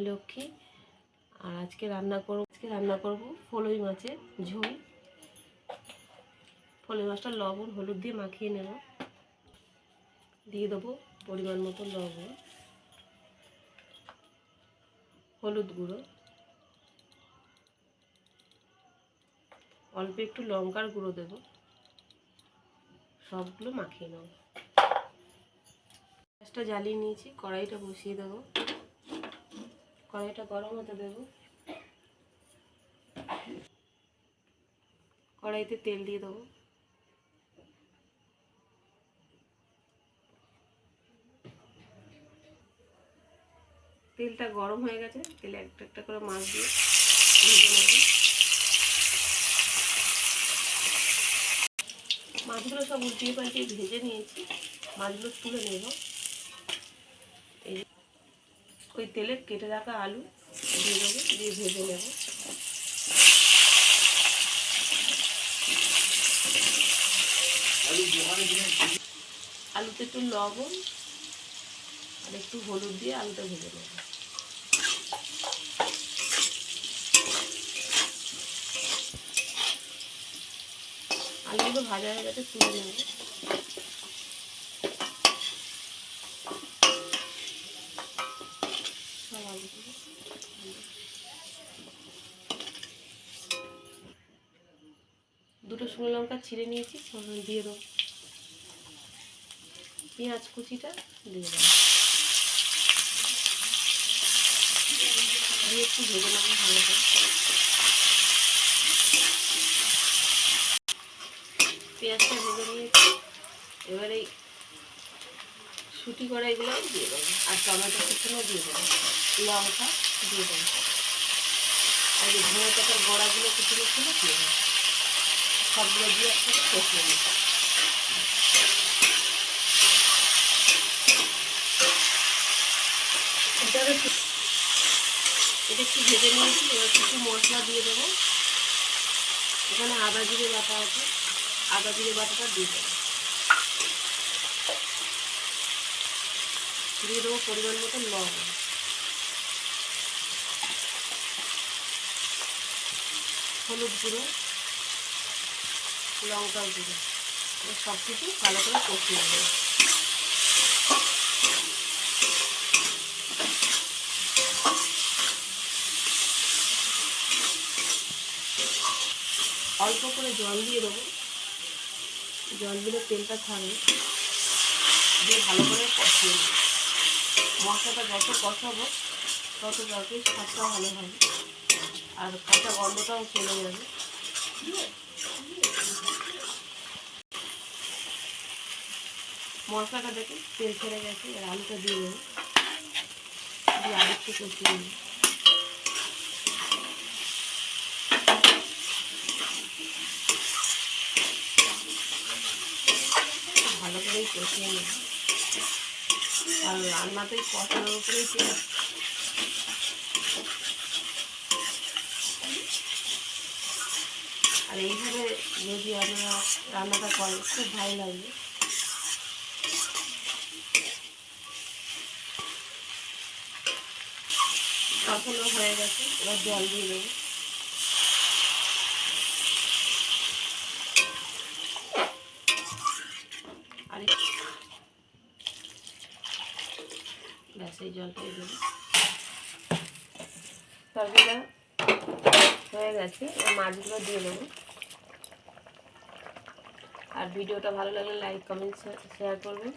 লক্ষ্মী। আর আজকে রান্না করব ফলই মাছের ঝোল। ফলই মাছটা লবণ হলুদ দিয়ে মাখিয়ে নেব। দিয়ে দেবো পরিমাণ মতো লবণ, হলুদ গুঁড়ো, অল্প একটু লঙ্কার গুঁড়ো দেব। সবগুলো মাখিয়ে নেব। গ্যাসটা জ্বালিয়ে নিয়েছি, কড়াইটা বসিয়ে দেব। কড়াইটা গরম হতে দেব। কড়াইতে তেল দিয়ে দেবো। তেলটা গরম হয়ে গেছে, তেলে একটা একটা করে মাছ দিয়ে ভেজে নেব। মাছগুলো সব উল্টিয়ে পাল্টিয়ে ভেজে নিয়েছি, মাছগুলো তুলে নেব। এই ওই তেলে কেটে রাখা আলু দিয়ে দেবো, দিয়ে ভেজে নেব। আলুতে একটু লবণ আর একটু হলুদ দিয়ে আলুটা ভেজে নেব। আলুগুলো ভাজা হয়ে গেছে, তুলে নেব। দুটো শুকনো লঙ্কা ছিঁড়ে নিয়েছি, দিয়ে দেবো। পেঁয়াজ কুচিটা দিয়ে দেবো, দিয়ে একটু ভেজে নেবো ভালো করে। পেঁয়াজটা ভেজে নিয়েছি, এবার এই শুটি করা এগুলো দিয়ে দেবো, আর টমেটো কুচনো দিয়ে দেবো, লঙ্কা দিয়ে দেবো, আর এই ধনে পাতার গোড়াগুলো কুচনো ছিল দিয়ে দেবো। সবগুলো দিয়ে একসাথে কষিয়ে নেব। এটা একটু ভেজে নিয়েছি, এবার কিছু মশলা দিয়ে দেবো। এখানে আদা জিরে বাটা আছে, আদা জিরে বাটাটা দিয়ে দেবো। দিয়ে দেবো পরিমাণ মতো লবণ, হলুদ গুঁড়ো, লঙ্কার গুঁড়ো। সব কিছু ভালো করে কষিয়ে নেব। অল্প করে জল দিয়ে দেবো, জল দিলে তেলটা ছাড়ে, দিয়ে ভালো করে কষিয়ে নেব। মশলাটা যত কষাবো তত তরকারির স্বাদটা ভালো হবে, আর কাঁচা গন্ধটাও চলে যাবে। মশলাটা দেখে তেল ছেড়ে গেছে, এবার আলুটা দিয়ে দেবো, দিয়ে আরেকটু কষিয়ে নেব। ভালো করেই কষিয়ে নেব, আর রান্নাতেই কষানোর উপরেই তেল। আর এইভাবে যদি আপনারা রান্নাটা করেন খুব ভালো লাগবে। কষানো হয়ে গেছে, এবার জল দিয়ে দেবো। আর ব্যাস এই জলটাই দেবো। তরকারিটা হয়ে গেছে, এবার মাছগুলো দিয়ে দেবো। আর ভিডিওটা ভালো লাগলে লাইক কমেন্ট শেয়ার করবেন,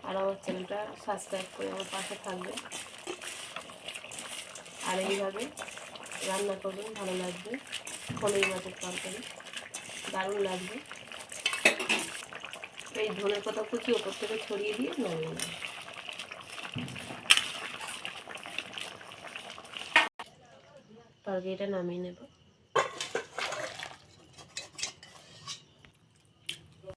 আর আমার চ্যানেলটা সাবস্ক্রাইব করে আমার পাশে থাকবেন। আর এইভাবে রান্না করবেন, ভালো লাগবে। ফলই মাছের তরকারি দারুণ লাগবে। এই ধনের পাতা কুচি ওপর থেকে ছড়িয়ে দিয়ে নামিয়ে নেব। তরকারিটা নামিয়ে নেব।